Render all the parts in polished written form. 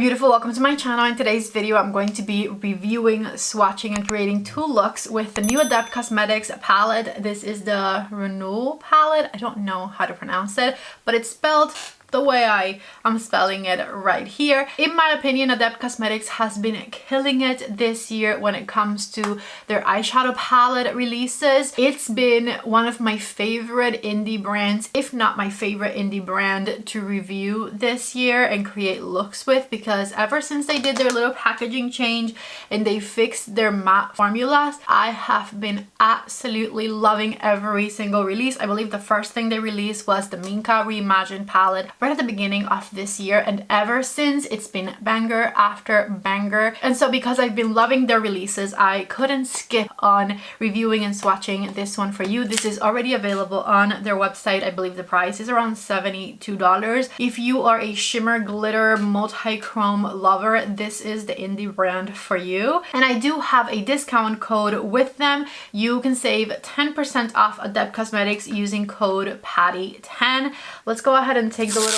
beautiful, welcome to my channel. In today's video I'm going to be reviewing, swatching and creating two looks with the new ADEPT Cosmetics palette. This is the RHNULL palette. I don't know how to pronounce it, but it's spelled the way I am spelling it right here. In my opinion, ADEPT Cosmetics has been killing it this year when it comes to their eyeshadow palette releases. It's been one of my favorite indie brands, if not my favorite indie brand to review this year and create looks with, because ever since they did their little packaging change and they fixed their matte formulas, I have been absolutely loving every single release. I believe the first thing they released was the Minka Reimagined palette right at the beginning of this year, and ever since it's been banger after banger. And so because I've been loving their releases, I couldn't skip on reviewing and swatching this one for you. This is already available on their website. I believe the price is around $72. If you are a shimmer glitter multi-chrome lover, this is the indie brand for you. And I do have a discount code with them. You can save 10% off ADEPT Cosmetics using code PATTY10. Let's go ahead and take the little,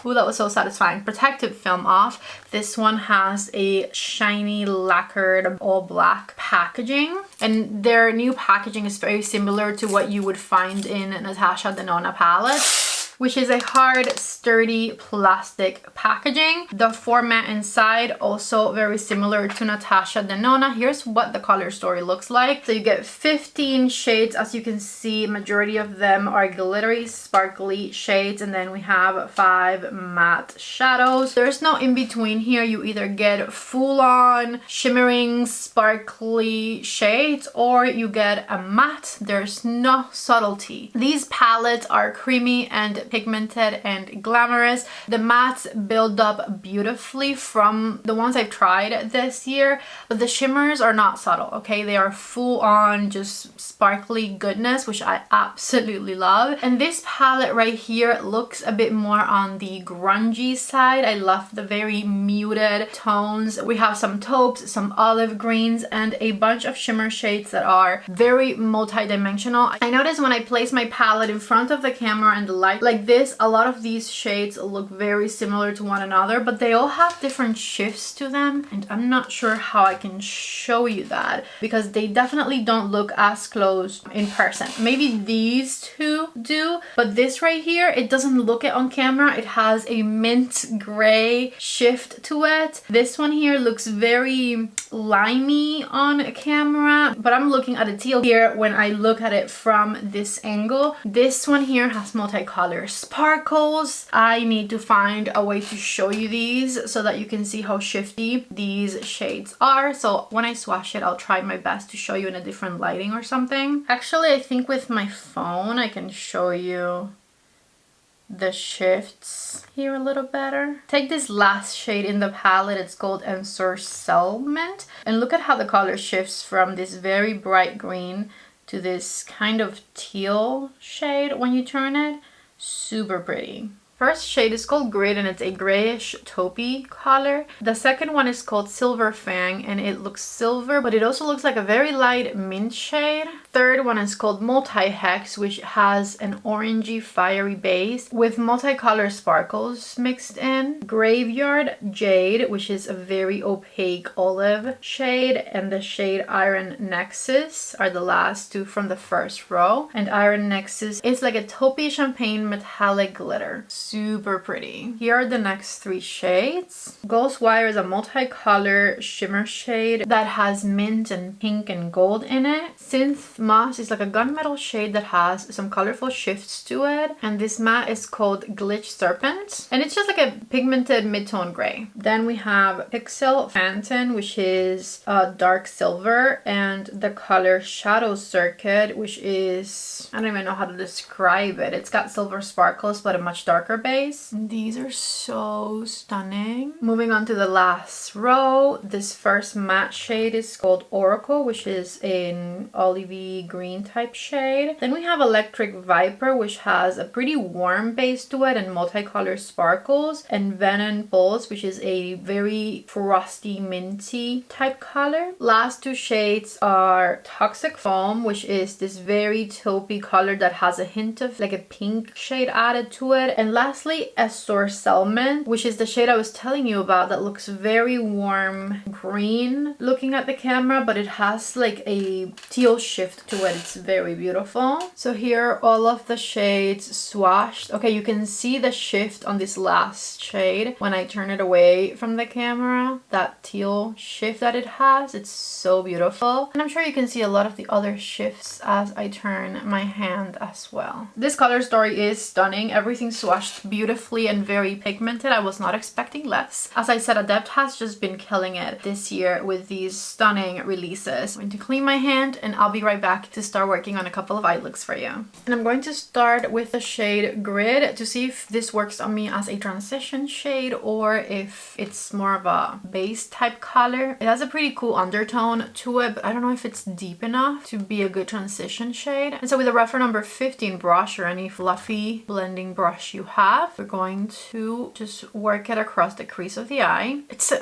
ooh, that was so satisfying, protective film off. This one has a shiny lacquered all black packaging, and their new packaging is very similar to what you would find in Natasha Denona palette, which is a hard, sturdy plastic packaging. The format inside also very similar to Natasha Denona. Here's what the color story looks like. So you get 15 shades. As you can see, majority of them are glittery, sparkly shades, and then we have 5 matte shadows. There's no in between here. You either get full-on shimmering, sparkly shades, or you get a matte. There's no subtlety. These palettes are creamy and pigmented and glamorous. The mattes build up beautifully from the ones I've tried this year, but the shimmers are not subtle, okay? They are full on just sparkly goodness, which I absolutely love. And this palette right here looks a bit more on the grungy side. I love the very muted tones. We have some taupes, some olive greens, and a bunch of shimmer shades that are very multi-dimensional. I noticed when I place my palette in front of the camera and the light like this, a lot of these shades look very similar to one another, but they all have different shifts to them, and I'm not sure how I can show you that because they definitely don't look as close in person. Maybe these two do, but this right here, it doesn't look it on camera. It has a mint gray shift to it. This one here looks very limey on camera, but I'm looking at a teal here when I look at it from this angle. This one here has multicolor sparkles. I need to find a way to show you these so that you can see how shifty these shades are. So when I swatch it, I'll try my best to show you in a different lighting or something. Actually, I think with my phone I can show you the shifts here a little better. Take this last shade in the palette, it's called Ensorcelment, and look at how the color shifts from this very bright green to this kind of teal shade when you turn it. Super pretty. First shade is called Grid, and it's a grayish taupey color. The second one is called Silver Fang, and it looks silver, but it also looks like a very light mint shade. Third one is called Multi-Hex, which has an orangey fiery base with multicolor sparkles mixed in. Graveyard Jade, which is a very opaque olive shade, and the shade Iron Nexus are the last two from the first row. And Iron Nexus is like a taupey champagne metallic glitter. Super pretty. Here are the next 3 shades. Ghostwire is a multicolor shimmer shade that has mint and pink and gold in it. Synth Moss is like a gunmetal shade that has some colorful shifts to it. And this matte is called Glitch Serpent, and it's just like a pigmented mid-tone gray. Then we have Pixel Phantom, which is dark silver, and the color Shadow Circuit, which is, I don't even know how to describe it. It's got silver sparkles but a much darker base. These are so stunning. Moving on to the last row, this first matte shade is called Oracle, which is an olivey sea green type shade. Then we have Electric Viper, which has a pretty warm base to it and multicolored sparkles, and Venom Pulse, which is a very frosty minty type color. Last two shades are Toxic Foam, which is this very taupey color that has a hint of like a pink shade added to it. And lastly, Estorcelment, which is the shade I was telling you about that looks very warm green looking at the camera, but it has like a teal shift to it. It's very beautiful. So here all of the shades swatched. Okay, you can see the shift on this last shade when I turn it away from the camera. That teal shift that it has, it's so beautiful. And I'm sure you can see a lot of the other shifts as I turn my hand as well. This color story is stunning. Everything swatched beautifully and very pigmented. I was not expecting less. As I said, ADEPT has just been killing it this year with these stunning releases. I'm going to clean my hand and I'll be right back to start working on a couple of eye looks for you. And I'm going to start with the shade Grid to see if this works on me as a transition shade or if it's more of a base type color. It has a pretty cool undertone to it, but I don't know if it's deep enough to be a good transition shade. And so with a reference number 15 brush or any fluffy blending brush you have, we're going to just work it across the crease of the eye. It's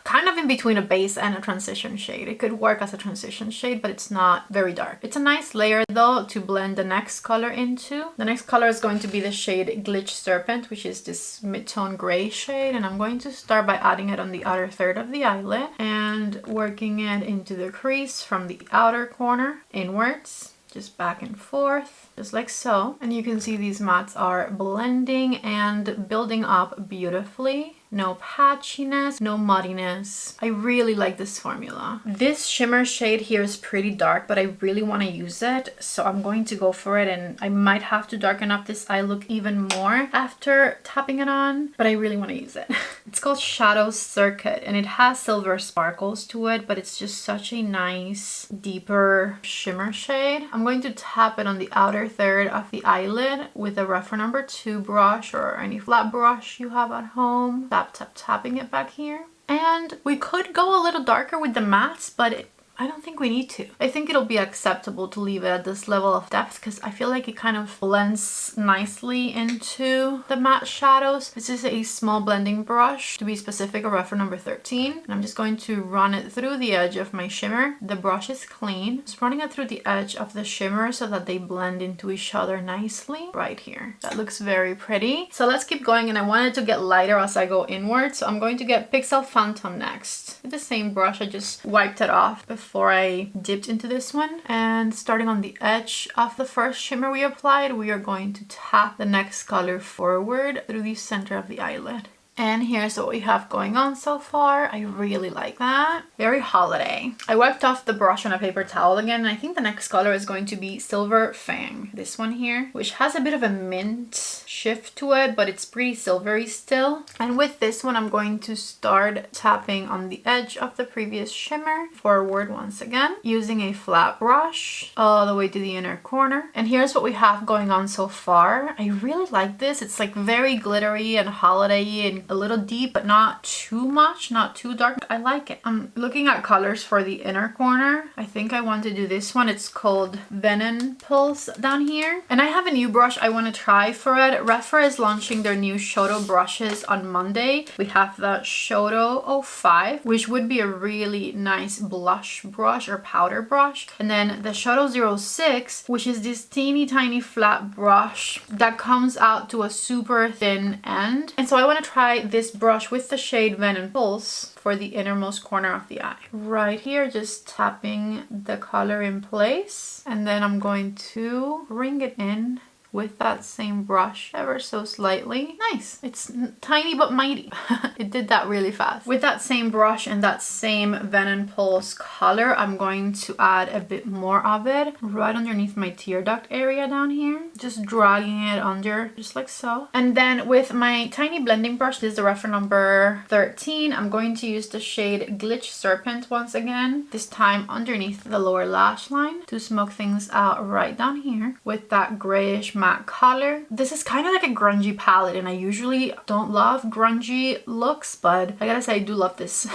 kind of in between a base and a transition shade. It could work as a transition shade, but it's not very dark. It's a nice layer though to blend the next color into. The next color is going to be the shade Glitch Serpent, which is this mid-tone gray shade, and I'm going to start by adding it on the outer third of the eyelid and working it into the crease from the outer corner inwards, just back and forth, just like so. And you can see these mattes are blending and building up beautifully. No patchiness, no muddiness. I really like this formula. This shimmer shade here is pretty dark, but I really want to use it, so I'm going to go for it, and I might have to darken up this eye look even more after tapping it on, but I really want to use it. It's called Shadow Circuit, and it has silver sparkles to it, but it's just such a nice, deeper shimmer shade. I'm going to tap it on the outer third of the eyelid with a reference number 2 brush or any flat brush you have at home. Tapping it back here. And we could go a little darker with the mattes, but I don't think we need to. I think it'll be acceptable to leave it at this level of depth because I feel like it kind of blends nicely into the matte shadows. This is a small blending brush, to be specific, a reference number 13. And I'm just going to run it through the edge of my shimmer. The brush is clean. Just running it through the edge of the shimmer so that they blend into each other nicely right here. That looks very pretty. So let's keep going, and I want it to get lighter as I go inward. So I'm going to get Pixel Phantom next. With the same brush, I just wiped it off before I dipped into this one, and starting on the edge of the first shimmer we applied, we are going to tap the next color forward through the center of the eyelid. And here's what we have going on so far. I really like that. Very holiday. I wiped off the brush on a paper towel again, and I think the next color is going to be Silver Fang. This one here, which has a bit of a mint shift to it, but it's pretty silvery still. And with this one, I'm going to start tapping on the edge of the previous shimmer forward once again, using a flat brush all the way to the inner corner. And here's what we have going on so far. I really like this. It's like very glittery and holiday-y and a little deep, but not too much, not too dark. I like it. I'm looking at colors for the inner corner. I think I want to do this one. It's called Venom Pulse down here. And I have a new brush I want to try for it. Refer is launching their new Shoto brushes on Monday. We have the Shoto 05, which would be a really nice blush brush or powder brush. And then the Shoto 06, which is this teeny tiny flat brush that comes out to a super thin end. And so I want to try this brush with the shade Venom Pulse for the innermost corner of the eye. Right here, just tapping the color in place. And then I'm going to bring it in with that same brush ever so slightly. Nice. It's tiny but mighty. It did that really fast. With that same brush and that same Venom Pulse color, I'm going to add a bit more of it right underneath my tear duct area down here. Just dragging it under, just like so. And then with my tiny blending brush, this is the reference number 13, I'm going to use the shade Glitch Serpent once again, this time underneath the lower lash line, to smoke things out right down here with that grayish matte matte color. This is kind of like a grungy palette, and I usually don't love grungy looks, but I gotta say I do love this.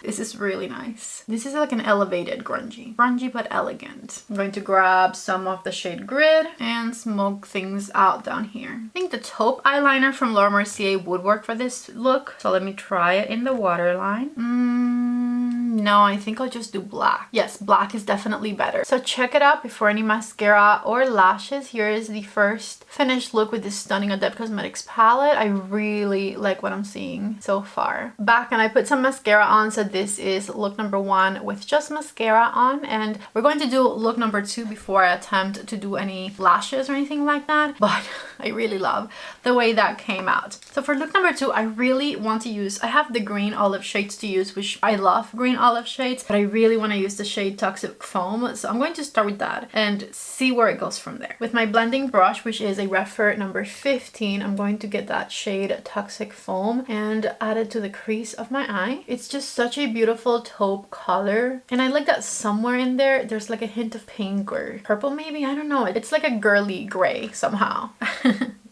This is really nice. This is like an elevated grungy. Grungy but elegant. I'm going to grab some of the shade Grid and smoke things out down here. I think the taupe eyeliner from Laura Mercier would work for this look, so let me try it in the waterline. No, I think I'll just do black. Yes, black is definitely better. So check it out before any mascara or lashes. Here is the first finished look with this stunning ADEPT Cosmetics palette. I really like what I'm seeing so far. Back and I put some mascara on, so this is look number 1 with just mascara on, and we're going to do look number 2 before I attempt to do any lashes or anything like that, but I really love the way that came out. So for look number 2, I really want to use, I have the green olive shades to use, which I love green olive shades, but I really want to use the shade Toxic Foam, so I'm going to start with that and see where it goes from there. With my blending brush, which is a Refer number 15, I'm going to get that shade Toxic Foam and add it to the crease of my eye. It's just such a beautiful taupe color, and I like that somewhere in there there's like a hint of pink or purple maybe, I don't know. It's like a girly gray somehow.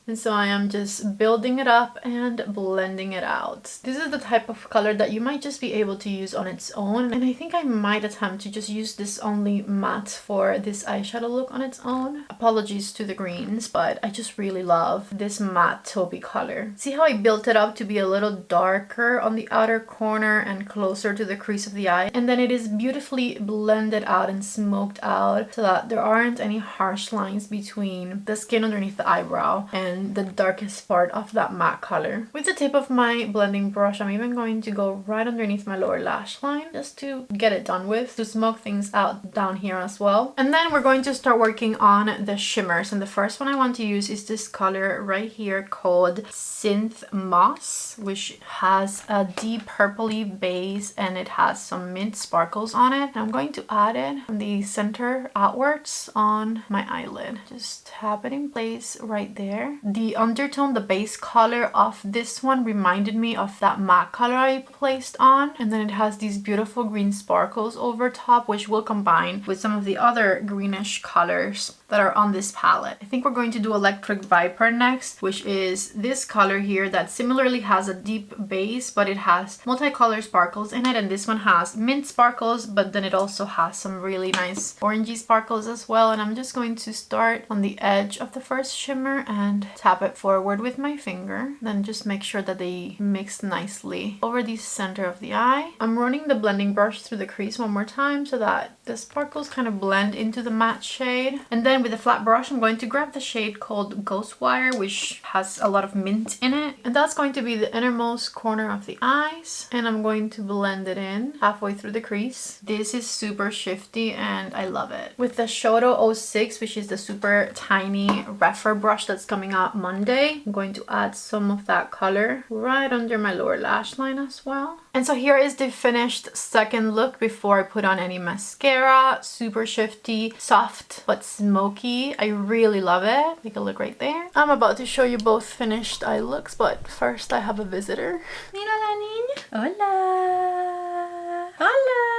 And so I am just building it up and blending it out. This is the type of color that you might just be able to use on its own. And I think I might attempt to just use this only matte for this eyeshadow look on its own. Apologies to the greens, but I just really love this matte taupey color. See how I built it up to be a little darker on the outer corner and closer to the crease of the eye? And then it is beautifully blended out and smoked out so that there aren't any harsh lines between the skin underneath the eyebrow and the darkest part of that matte color. With the tip of my blending brush, I'm even going to go right underneath my lower lash line just to get it done with, to smoke things out down here as well. And then we're going to start working on the shimmers, and the first one I want to use is this color right here called Synth Moss, which has a deep purpley base and it has some mint sparkles on it. And I'm going to add it from the center outwards on my eyelid. Just tap it in place right there. The undertone, the base color of this one reminded me of that matte color I placed on, and then it has these beautiful green sparkles over top, which will combine with some of the other greenish colors that are on this palette. I think we're going to do Electric Viper next, which is this color here that similarly has a deep base, but it has multicolor sparkles in it, and this one has mint sparkles, but then it also has some really nice orangey sparkles as well. And I'm just going to start on the edge of the first shimmer and tap it forward with my finger, then just make sure that they mix nicely over the center of the eye. I'm running the blending brush through the crease one more time so that the sparkles kind of blend into the matte shade. And then with a flat brush, I'm going to grab the shade called Ghostwire, which has a lot of mint in it, and that's going to be the innermost corner of the eyes, and I'm going to blend it in halfway through the crease. This is super shifty and I love it. With the Shoto 06, which is the super tiny Refer brush that's coming out Monday, I'm going to add some of that color right under my lower lash line as well. And so here is the finished second look before I put on any mascara. Super shifty, soft but smoky. I really love it. Take a look right there. I'm about to show you both finished eye looks, but first I have a visitor. Mira la niña. Hola. Hola.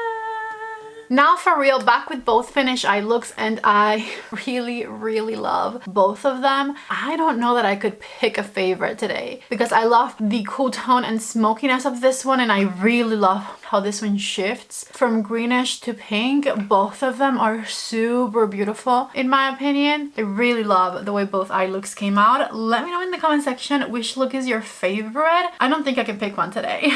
Now for real, back with both finished eye looks, and I really love both of them. I don't know that I could pick a favorite today because I love the cool tone and smokiness of this one, and I really love how this one shifts from greenish to pink. Both of them are super beautiful in my opinion. I really love the way both eye looks came out. Let me know in the comment section which look is your favorite. I don't think I can pick one today.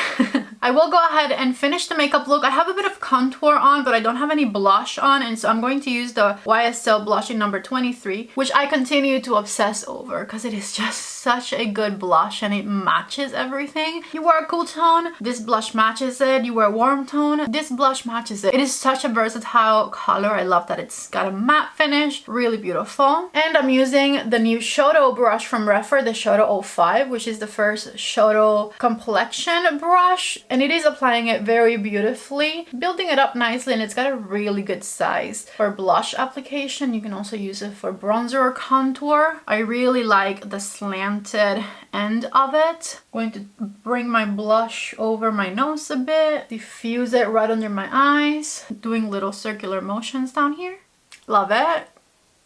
I will go ahead and finish the makeup look. I have a bit of contour on, but I don't have any blush on, and so I'm going to use the YSL blush in number 23, which I continue to obsess over because it is just such a good blush and it matches everything. You wear a cool tone, this blush matches it. You wear a warm tone, this blush matches it. It is such a versatile color. I love that it's got a matte finish, really beautiful. And I'm using the new Shoto brush from Refer, the Shoto 05, which is the first Shoto Complexion brush, and it is applying it very beautifully, building it up nicely, and it's got a really good size for blush application. You can also use it for bronzer or contour. I really like the slanted end of it. I'm going to bring my blush over my nose a bit, diffuse it right under my eyes, doing little circular motions down here. Love it.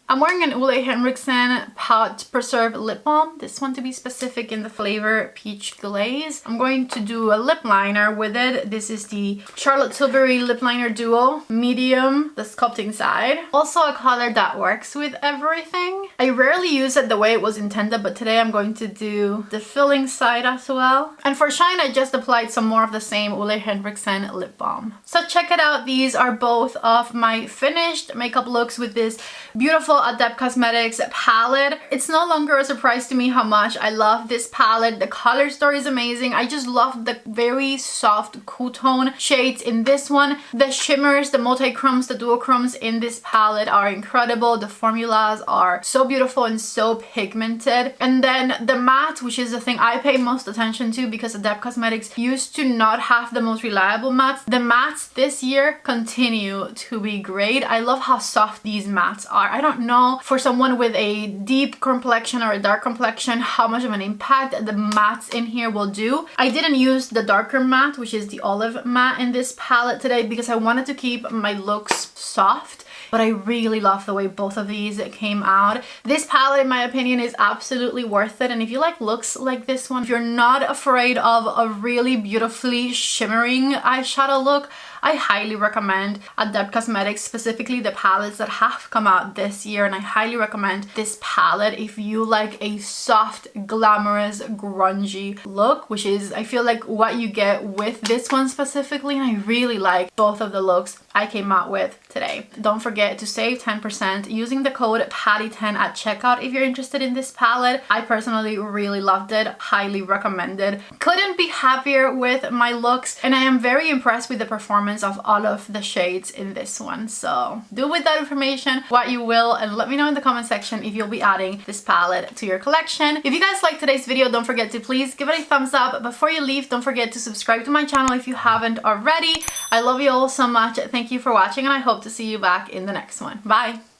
I'm wearing an Ole Henriksen Pot Preserve Lip Balm. This one to be specific in the flavor Peach Glaze. I'm going to do a lip liner with it. This is the Charlotte Tilbury Lip Liner Duo Medium, the sculpting side. Also a color that works with everything. I rarely use it the way it was intended, but today I'm going to do the filling side as well. And for shine, I just applied some more of the same Ole Henriksen lip balm. So check it out. These are both of my finished makeup looks with this beautiful ADEPT Cosmetics palette. It's no longer a surprise to me how much I love this palette. The color story is amazing. I just love the very soft cool tone shades in this one. The shimmers, the multi-chromes, the duochromes in this palette are incredible. The formulas are so beautiful and so pigmented. And then the matte, which is the thing I pay most attention to because ADEPT Cosmetics used to not have the most reliable mattes. The mattes this year continue to be great. I love how soft these mattes are. I don't know for someone with a deep complexion or a dark complexion how much of an impact the mattes in here will do. I didn't use the darker matte, which is the olive matte in this palette today because I wanted to keep my looks soft. But I really love the way both of these came out. This palette, in my opinion, is absolutely worth it. And if you like looks like this one, if you're not afraid of a really beautifully shimmering eyeshadow look, I highly recommend ADEPT Cosmetics, specifically the palettes that have come out this year. And I highly recommend this palette if you like a soft, glamorous, grungy look, which is, I feel like, what you get with this one specifically. And I really like both of the looks I came out with today. Don't forget to save 10% using the code PATTY10 at checkout if you're interested in this palette. I personally really loved it, highly recommended. Couldn't be happier with my looks, and I am very impressed with the performance of all of the shades in this one. So do with that information what you will, and let me know in the comment section if you'll be adding this palette to your collection. If you guys liked today's video, don't forget to please give it a thumbs up. Before you leave, don't forget to subscribe to my channel if you haven't already. I love you all so much. Thank you for watching, and I hope to see you back in the next one. Bye!